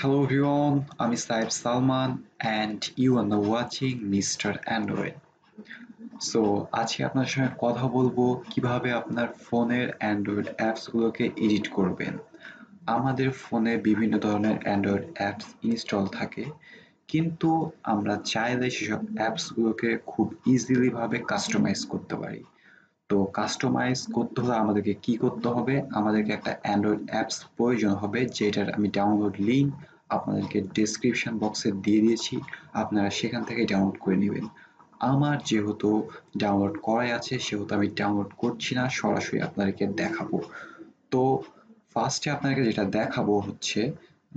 Hello everyone, I'm Saib Salman and you are now watching Mr. Android. So আজকে আপনার সঙ্গে কথা বলবো কিভাবে আপনার ফোনের অ্যান্ড্রয়েড অ্যাপসগুলোকে এডিট করবেন। আমাদের ফোনে বিভিন্ন ধরনের অ্যান্ড্রয়েড অ্যাপস ইনস্টল থাকে, কিন্তু আমরা চাইলে সেসব অ্যাপসগুলোকে খুব ইজিলি ভাবে কাস্টমাইজ করতে পারি। তো কাস্টমাইজ করতে হলে আমাদেরকে কি করতে হবে? আমাদেরকে একটা অ্যান্ড্রয়েড অ্যাপস প্রয়োজন হবে, যেটার আমি ডাউনলোড লিঙ্ক আপনাদেরকে ডেসক্রিপশন বক্সে দিয়ে দিয়েছি। আপনারা সেখান থেকে ডাউনলোড করে নেবেন। আমার যেহেতু ডাউনলোড করাই আছে, সেহেতু আমি ডাউনলোড করছি না, সরাসরি আপনাদেরকে দেখাবো। তো ফার্স্টে আপনাকে যেটা দেখাবো হচ্ছে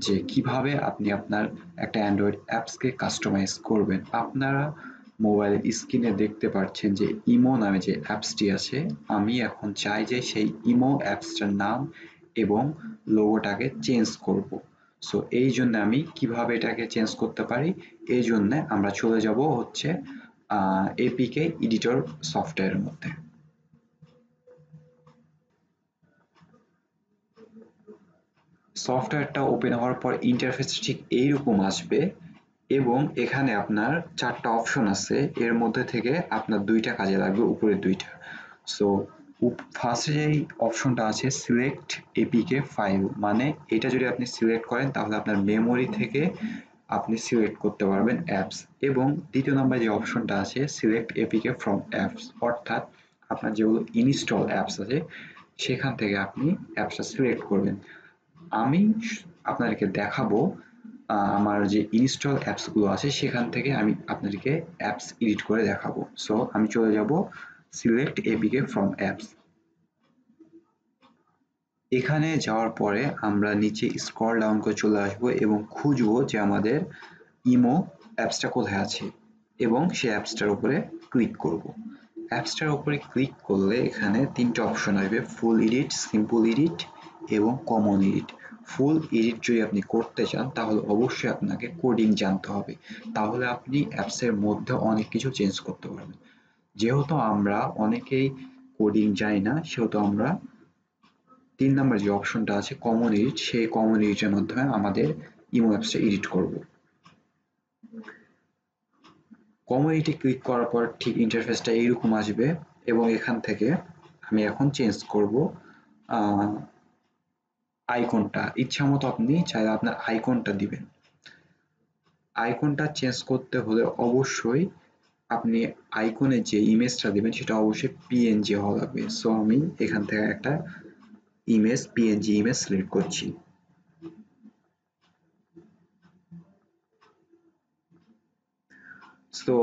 যে কিভাবে আপনি আপনার একটা অ্যান্ড্রয়েড অ্যাপসকে কাস্টমাইজ করবেন। আপনারা মোবাইলের স্ক্রিনে দেখতে পাচ্ছেন যে ইমো নামে যে অ্যাপসটি আছে, আমি এখন চাই যে সেই ইমো অ্যাপসটার নাম এবং লোগোটাকে চেঞ্জ করব। সো এই জন্য আমি কিভাবে এটাকে চেঞ্জ করতে পারি, এই জন্য আমরা চলে যাব হচ্ছে এপিকে এডিটর সফটওয়্যারের মধ্যে। সফটওয়্যারটা ওপেন হওয়ার পর ইন্টারফেসটা ঠিক এইরকম আসবে এবং এখানে আপনার ৪ টা অপশন আছে। এর মধ্যে থেকে আপনার ২ টা কাজে লাগবে, উপরের ২ টা। সো ফার্স্টে যেই অপশনটা আছে সিলেক্ট এপিকে ফাইল, মানে এটা যদি আপনি সিলেক্ট করেন তাহলে আপনার মেমোরি থেকে আপনি সিলেক্ট করতে পারবেন অ্যাপস। এবং দ্বিতীয় নাম্বার যে অপশনটা আছে সিলেক্ট এপিকে ফ্রম অ্যাপস, অর্থাৎ আপনার যেগুলো ইনস্টল অ্যাপস আছে সেখান থেকে আপনি অ্যাপসটা সিলেক্ট করবেন। আমি আপনাদেরকে দেখাবো আমার যে ইনস্টল অ্যাপসগুলো আছে সেখান থেকে আমি আপনাদেরকে অ্যাপস এডিট করে দেখাবো। সো আমি চলে যাব সিলেক্ট এপিকে ফ্রম অ্যাপস। এখানে যাওয়ার পরে আমরা নিচে স্ক্রল ডাউন করে চলে আসবো এবং খুঁজবো যে আমাদের ইমো অ্যাপসটা কোথায় আছে এবং সেই অ্যাপসটার উপরে ক্লিক করব। অ্যাপসটার উপরে ক্লিক করলে এখানে ৩ টে অপশন আসবে, ফুল এডিট, সিম্পল এডিট এবং কমন এডিট। ফুল এডিট যদি আপনি করতে চান তাহলে অবশ্যই আপনাকে কোডিং জানতে হবে, তাহলে আপনি অ্যাপসের মধ্যে অনেক কিছু চেঞ্জ করতে পারবেন। যেহেতু আমরা অনেকেই কোডিং জানি না, সেহেতু আমরা ৩ নাম্বার যে অপশনটা আছে কমন এডিট, সেই কমন এডিটের মাধ্যমে আমাদের ইমো অ্যাপসটা এডিট করব। কমন এডিটে ক্লিক করার পর ঠিক ইন্টারফেসটা এইরকম আসবে এবং এখান থেকে আমি এখন চেঞ্জ করব আইকনটা। ইচ্ছা মতো আপনি চাইলে আপনার আইকনটা দিবেন। আইকনটা চেঞ্জ করতে হলে অবশ্যই আপনি আইকনের যে ইমেজটা দিবেন সেটা অবশ্যই পিএনজি হওয়া লাগবে। সো আমি এখান থেকে একটা ইমেজ, পিএনজি ইমেজ সিলেক্ট করছি। সো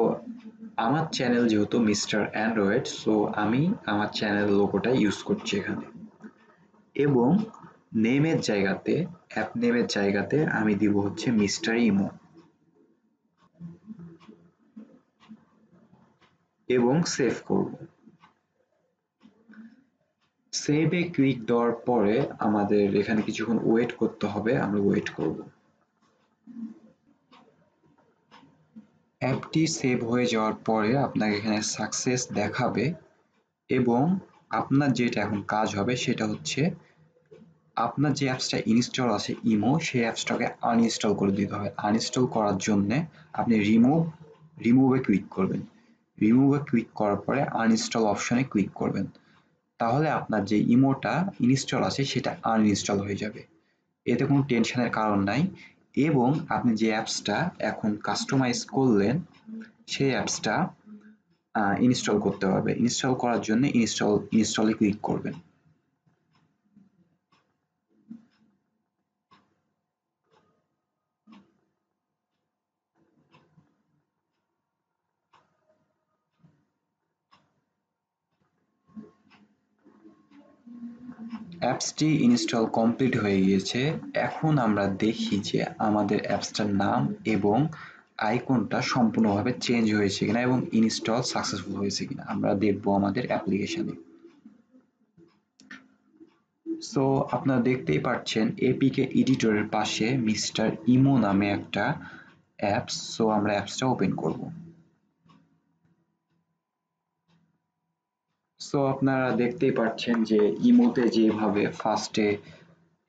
আমার চ্যানেল যেহেতু মিস্টার অ্যান্ড্রয়েড, সো আমি আমার চ্যানেল লোগোটা ইউজ করছি এখানে। এবং নেমের জায়গাতে, অ্যাপ নেমের জায়গাতে আমি দিব হচ্ছে মিস্টার ইমো এবং সেভ করব। সেভে ক্লিক দেওয়ার পরে আমাদের এখানে কিছুক্ষণ ওয়েট করতে হবে, আমরা ওয়েট করব। অ্যাপটি সেভ হয়ে যাওয়ার পরে আপনাকে এখানে সাকসেস দেখাবে এবং আপনার যেটা এখন কাজ হবে সেটা হচ্ছে আপনার যে অ্যাপসটা ইনস্টল আছে ইমো, সেই অ্যাপসটাকে আনইনস্টল করে দিতে হবে। আনইনস্টল করার জন্যে আপনি রিমুভে ক্লিক করবেন। রিমুভে ক্লিক করার পরে আনইনস্টল অপশনে ক্লিক করবেন। তাহলে আপনার যে ইমোটা ইনস্টল আছে সেটা আনইনস্টল হয়ে যাবে। এতে কোনো টেনশনের কারণ নাই এবং আপনি যে অ্যাপসটা এখন কাস্টমাইজ করলেন সেই অ্যাপসটা ইনস্টল করতে হবে। ইনস্টল করার জন্য ইনস্টলে ক্লিক করবেন। অ্যাপসটি ইনস্টল কমপ্লিট হয়ে গিয়েছে। এখন আমরা দেখি যে আমাদের অ্যাপসটার নাম এবং আইকনটা সম্পূর্ণভাবে চেঞ্জ হয়েছে কিনা এবং ইনস্টল সাকসেসফুল হয়েছে কিনা আমরা দেখবো আমাদের অ্যাপ্লিকেশনে। সো আপনারা দেখতেই পাচ্ছেন এপিকে এডিটরের পাশে মিস্টার ইমো নামে একটা অ্যাপস। সো আমরা অ্যাপসটা ওপেন করব। সো আপনারা দেখতেই পাচ্ছেন যে ইমোতে যেভাবে ফার্স্টে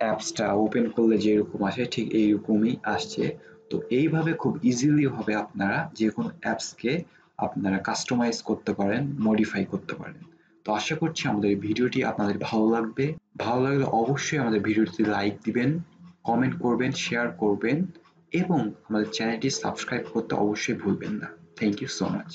অ্যাপসটা ওপেন করলে যেরকম আসে ঠিক এইরকমই আসছে। তো এইভাবে খুব ইজিলি ভাবে আপনারা যে কোনো অ্যাপসকে আপনারা কাস্টমাইজ করতে পারেন, মডিফাই করতে পারেন। তো আশা করছি আমাদের এই ভিডিওটি আপনাদের ভালো লাগবে। ভালো লাগলে অবশ্যই আমাদের ভিডিওটিতে লাইক দিবেন, কমেন্ট করবেন, শেয়ার করবেন এবং আমাদের চ্যানেলটি সাবস্ক্রাইব করতে অবশ্যই ভুলবেন না। Thank you so much.